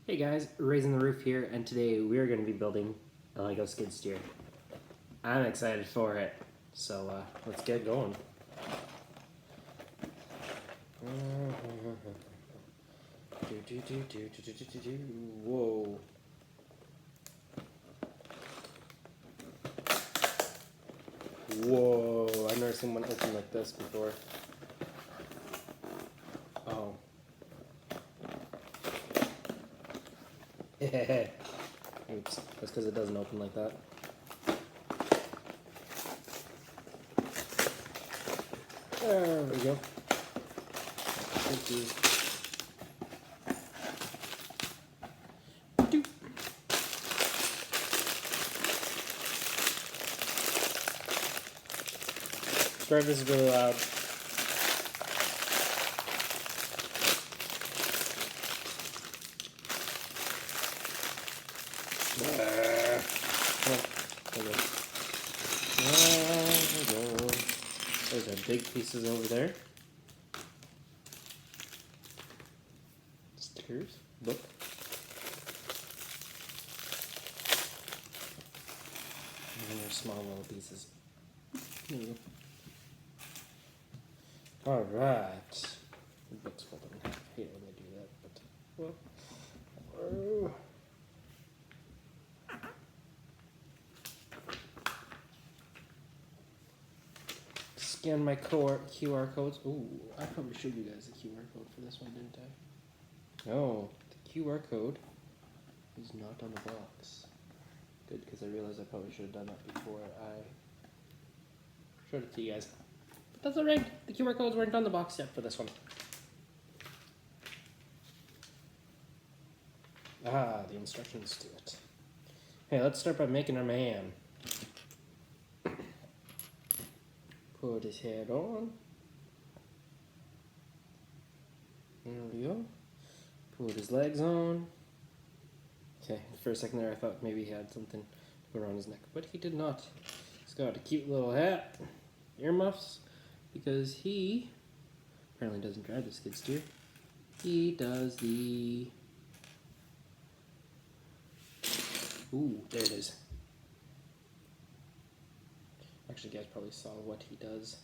Hey guys, Raising the Roof here, and today we are going to be building a Lego skid steer. I'm excited for it, so let's get going. Whoa. Whoa, I've never seen one open like this before. Oh. Oops, that's because it doesn't open like that. There we go. Thank you. Sorry if this is really loud. Those are big pieces over there. Stickers, book. And there's small little pieces. There you go. Alright. The book's folded in half. I hate when they do that, but well. Oh. Scan my QR codes. Ooh, I probably showed you guys the QR code for this one, didn't I? No, the QR code is not on the box. Good, because I realized I probably should have done that before I showed it to you guys. But that's alright, the QR codes weren't on the box yet for this one. Ah, the instructions to it. Hey, let's start by making our man. Put his head on. There we go. Put his legs on. Okay, for a second there I thought maybe he had something to go around his neck, but he did not. He's got a cute little hat, earmuffs, because he apparently doesn't drive the skid steer. He does the... Ooh, there it is. Actually, you guys probably saw what he does.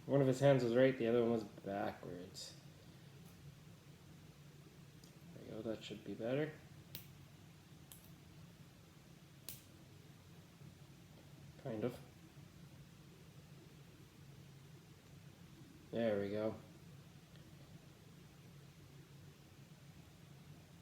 One of his hands was right, the other one was backwards. There you go, that should be better. Kind of. There we go.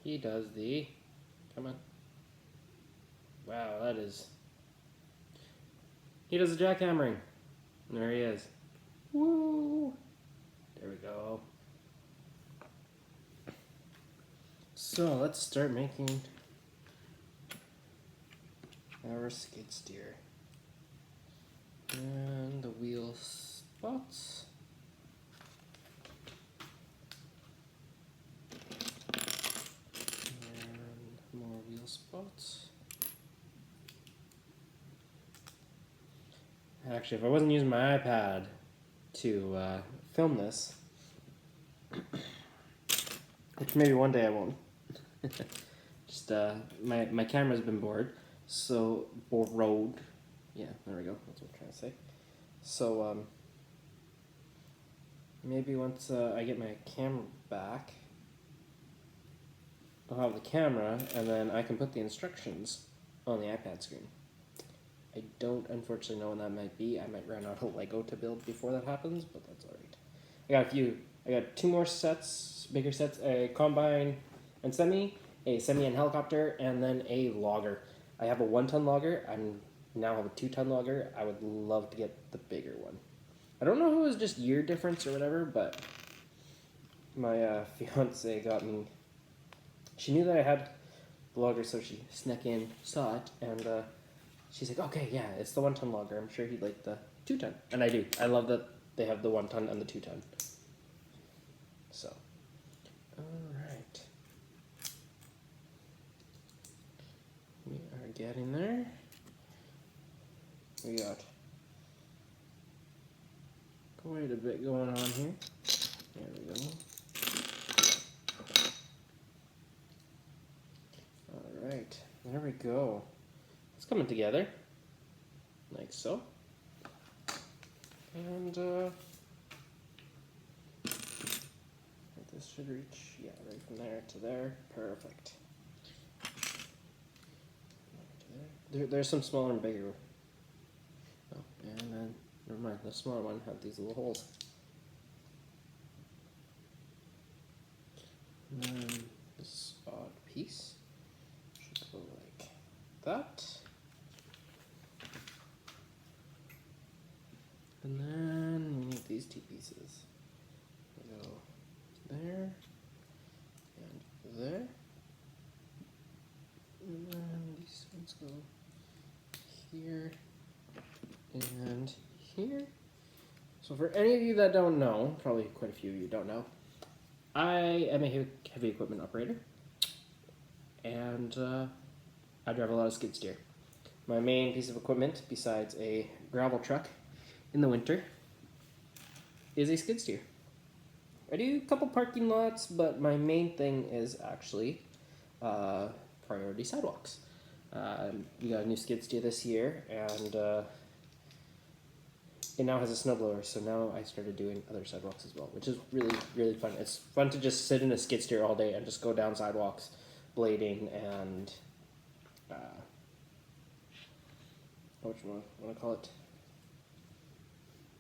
He does the... Come on. Wow, that is... He does the jackhammering. There he is. Woo! There we go. So, let's start making our skid steer. And the wheel spots. And more wheel spots. Actually, if I wasn't using my iPad to film this, which maybe one day I won't. Just my camera's been bored, so borrowed. Yeah, there we go. That's what I'm trying to say. So maybe once I get my camera back, I'll have the camera, and then I can put the instructions on the iPad screen. I don't unfortunately know when that might be. I might run out of Lego to build before that happens, but that's alright. I got two more sets, bigger sets, a combine and semi, a semi and helicopter, and then a logger. I have a 1-ton logger. I now have a 2-ton logger. I would love to get the bigger one. I don't know if it was just year difference or whatever, but my fiance got me. She knew that I had the logger, so she snuck in, saw it, and she's like, okay, yeah, it's the 1-ton logger. I'm sure he'd like the 2-ton. And I do. I love that they have the 1-ton and the 2-ton. So, alright. getting there. We got quite a bit going on here. There we go. Alright, there we go. It's coming together. Like so. And this should reach, yeah, right from there to there. Perfect. There's some smaller and bigger. Oh, and then, never mind, the smaller one had these little holes. And then this odd piece should go like that. And then we need these two pieces. We go there and there. And then these ones go here and here. So for any of you that don't know, probably quite a few of you don't know, I am a heavy equipment operator, and I drive a lot of skid steer. My main piece of equipment, besides a gravel truck in the winter, is a skid steer. I do a couple parking lots, but my main thing is actually priority sidewalks. We got a new skid steer this year, and it now has a snowblower, so now I started doing other sidewalks as well, which is really, really fun. It's fun to just sit in a skid steer all day and just go down sidewalks, blading, and what you want to call it?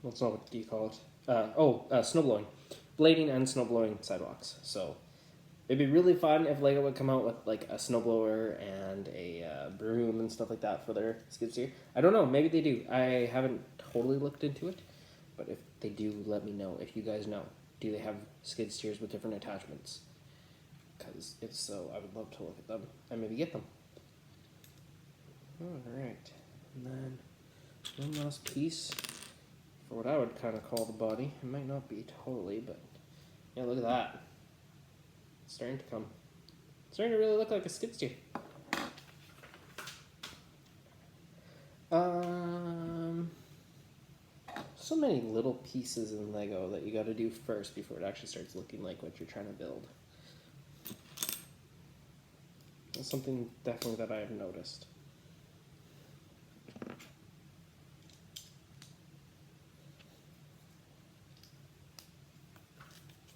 What's not what do you call it? Snowblowing. Blading and snowblowing sidewalks. So it'd be really fun if Lego would come out with like a snowblower and a broom and stuff like that for their skid steer. I don't know, maybe they do. I haven't totally looked into it, but if they do, let me know. If you guys know, do they have skid steers with different attachments? Because if so, I would love to look at them and maybe get them. Alright, and then one last piece for what I would kind of call the body. It might not be totally, but yeah, look at that. It's starting to come. It's starting to really look like a skid steer. So many little pieces in Lego that you got to do first before it actually starts looking like what you're trying to build. That's something definitely that I have noticed.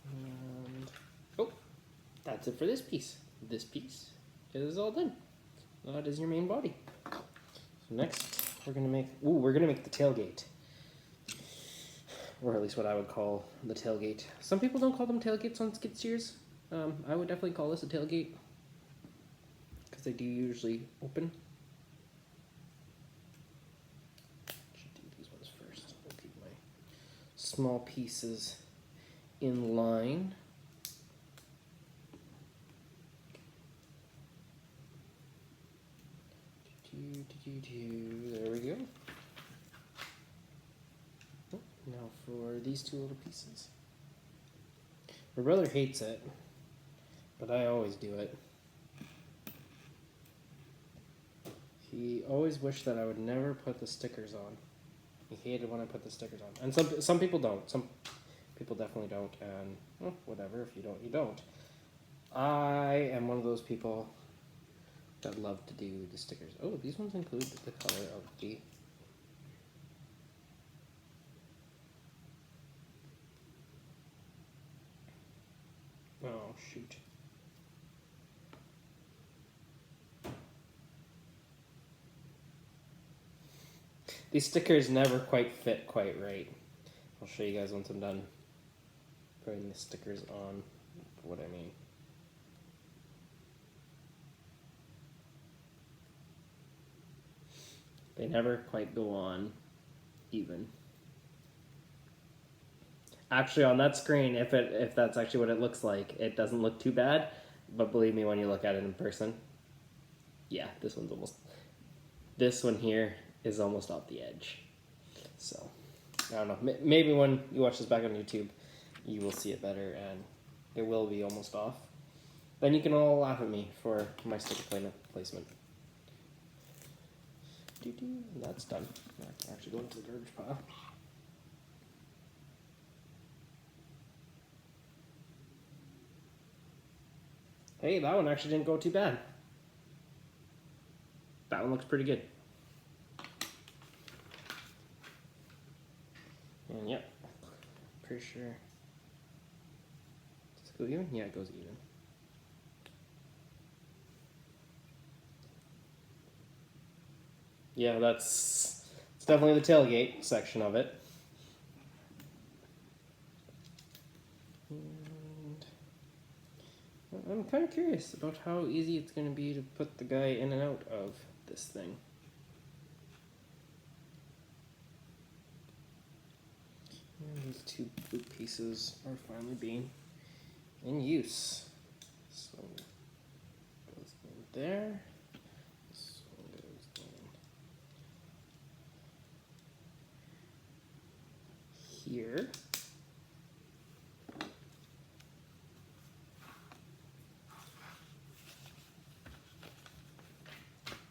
And, oh, that's it for this piece. This piece is all done. That is your main body. So next, we're gonna make the tailgate. Or at least what I would call the tailgate. Some people don't call them tailgates on skid steers. I would definitely call this a tailgate, because they do usually open. Should do these ones first. I'll keep my small pieces in line. There we go. Now for these two little pieces. My brother hates it, but I always do it. He always wished that I would never put the stickers on. He hated when I put the stickers on. And some people don't. Some people definitely don't, and well, whatever, if you don't, you don't. I am one of those people that love to do the stickers. Oh, these ones include the color of the... Oh, shoot. These stickers never quite fit quite right. I'll show you guys once I'm done putting the stickers on what I mean. They never quite go on even. Actually, on that screen, if that's actually what it looks like, it doesn't look too bad. But believe me, when you look at it in person, yeah, this one here is almost off the edge. So, I don't know. Maybe when you watch this back on YouTube, you will see it better, and it will be almost off. Then you can all laugh at me for my sticker placement. And that's done. Now I can actually go into the garbage pile. Hey, that one actually didn't go too bad. That one looks pretty good. And yep, pretty sure. Does it go even? Yeah, it goes even. Yeah, it's definitely the tailgate section of it. And I'm kind of curious about how easy it's going to be to put the guy in and out of this thing. And these two blue pieces are finally being in use. So goes in there. This one goes in here.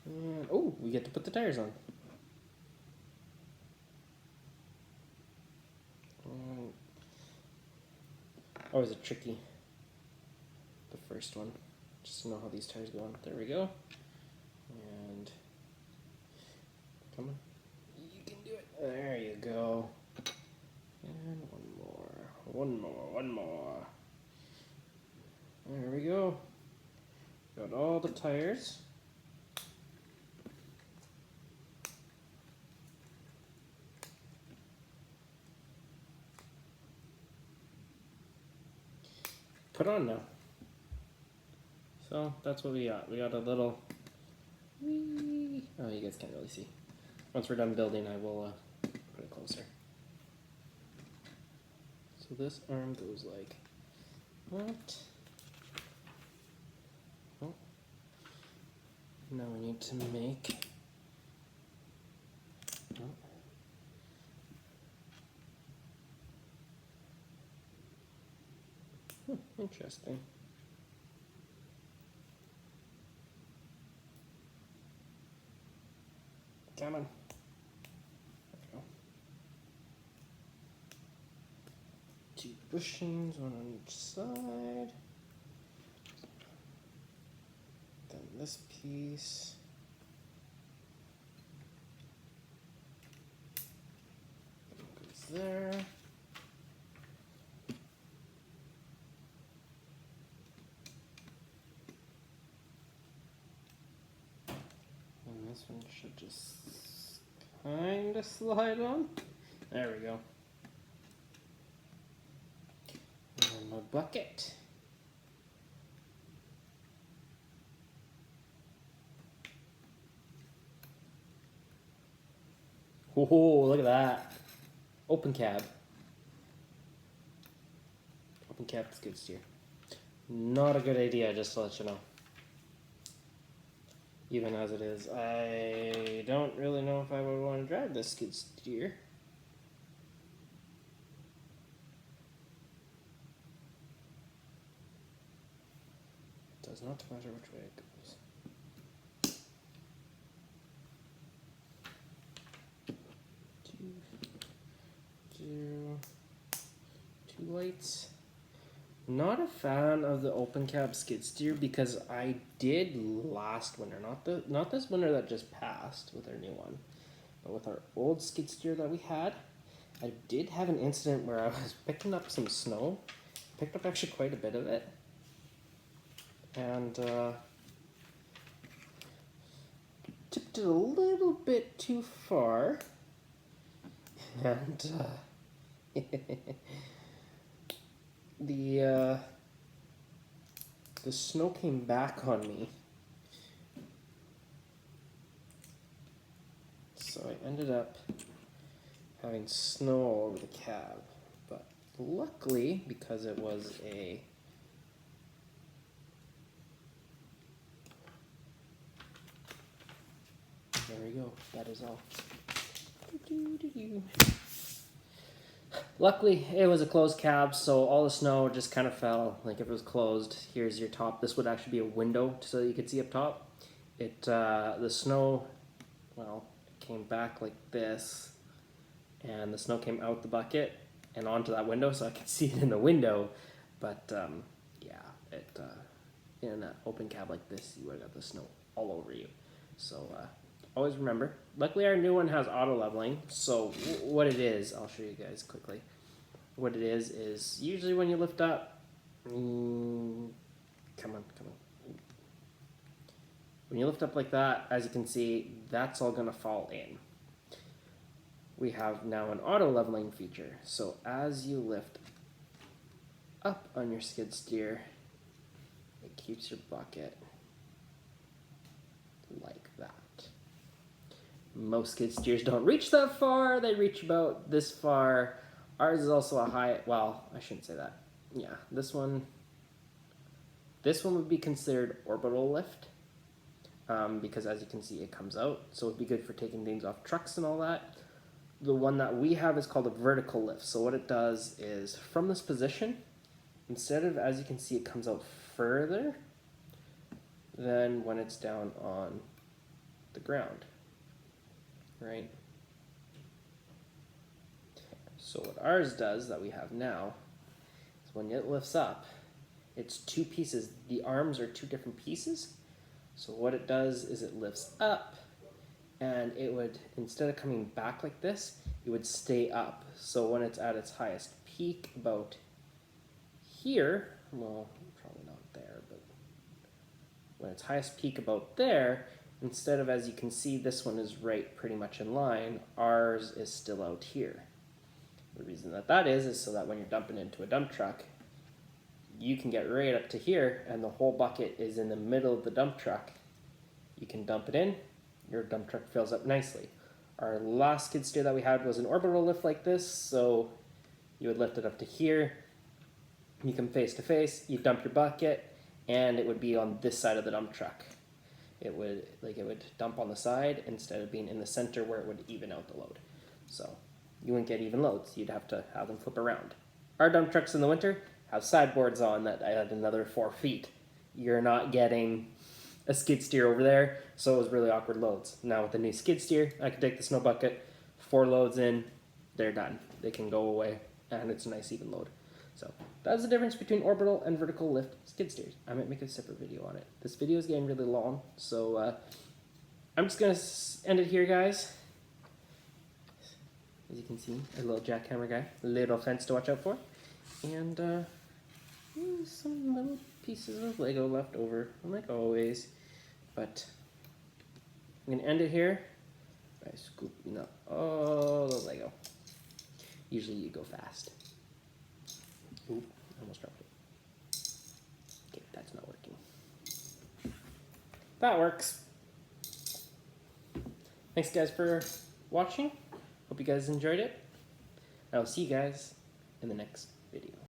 And oh, we get to put the tires on. Always a tricky. The first one, just to know how these tires go on. There we go. And come on, you can do it. There you go. And one more. There we go. Got all the tires. Put on now. So that's what we got. We got a little wee. Oh, you guys can't really see. Once we're done building, I will put it closer. So this arm goes like that. Oh. Now we need to make. Oh. Interesting. Come on. There we go. Two bushings, one on each side. Then this piece. Goes there. And this one should just kind of slide on. There we go. And my bucket. Whoa, look at that. Open cab. Open cab skid steer. Not a good idea, just to let you know. Even as it is, I don't really know if I would want to drive this skid steer. Does not matter which way it goes. Two lights. Not a fan of the open cab skid steer because I did last winter, not this winter that just passed with our new one, but with our old skid steer that we had, I did have an incident where I was picking up some snow, picked up actually quite a bit of it, and tipped it a little bit too far, and the snow came back on me, so I ended up having snow all over the cab. But luckily, because it was a there we go. That is all. Luckily, it was a closed cab, so all the snow just kind of fell. Like if it was closed, here's your top. This would actually be a window so you could see up top. The snow, well, came back like this, and the snow came out the bucket and onto that window, so I could see it in the window. But yeah, in an open cab like this, you would have got the snow all over you. So always remember. Luckily, our new one has auto leveling. So what it is, I'll show you guys quickly. What it is usually when you lift up. Come on. When you lift up like that, as you can see, that's all gonna fall in. We have now an auto leveling feature. So as you lift up on your skid steer, it keeps your bucket like that. Most skid steers don't reach that far. They reach about this far. Ours is also a high, well, I shouldn't say that. Yeah, this one would be considered orbital lift. Because as you can see, it comes out. So it'd be good for taking things off trucks and all that. The one that we have is called a vertical lift. So what it does is from this position, instead of, as you can see, it comes out further than when it's down on the ground, right? So what ours does that we have now is when it lifts up, it's two pieces. The arms are two different pieces. So what it does is it lifts up, and it would, instead of coming back like this, it would stay up. So when it's at its highest peak about here, well, probably not there, but when its highest peak about there, instead of, as you can see, this one is right pretty much in line, ours is still out here. The reason that is so that when you're dumping into a dump truck, you can get right up to here, and the whole bucket is in the middle of the dump truck. You can dump it in, your dump truck fills up nicely. Our last skid steer that we had was an orbital lift like this, so you would lift it up to here, you come face to face, you dump your bucket, and it would be on this side of the dump truck. It would dump on the side instead of being in the center where it would even out the load. So you wouldn't get even loads, you'd have to have them flip around. Our dump trucks in the winter have sideboards on that add another 4 feet. You're not getting a skid steer over there, so it was really awkward loads. Now with the new skid steer, I can take the snow bucket, 4 loads in, they're done. They can go away, and it's a nice even load. So that's the difference between orbital and vertical lift skid steers. I might make a separate video on it. This video is getting really long, so I'm just gonna end it here, guys. As you can see, a little jackhammer guy, little fence to watch out for, and some little pieces of Lego left over, like always. But I'm gonna end it here by scooping up all the Lego. Usually you go fast. Oop, I almost dropped it. Okay, that's not working. That works. Thanks guys for watching. Hope you guys enjoyed it. I'll see you guys in the next video.